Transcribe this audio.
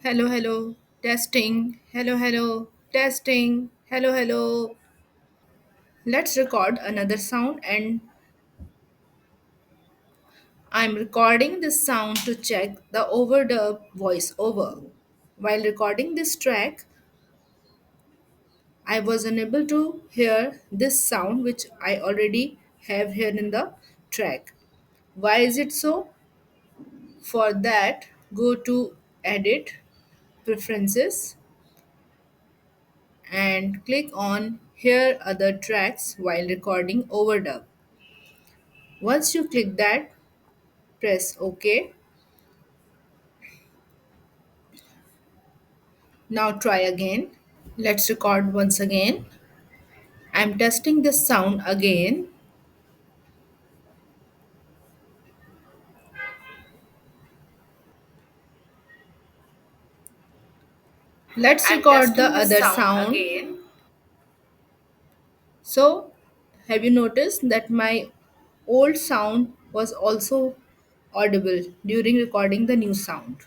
Hello, hello, testing. Hello, hello, testing. Hello, hello. Let's record another sound, and I'm recording this sound to check the overdub voiceover. While recording this track, I was unable to hear this sound which I already have here in the track. Why is it so? For that, go to Edit, Preferences, and click on Hear Other Tracks while recording overdub. Once you click that, press OK. Now try again. Let's record once again. I'm testing this sound again. Let's record the other sound. So, have you noticed that my old sound was also audible during recording the new sound?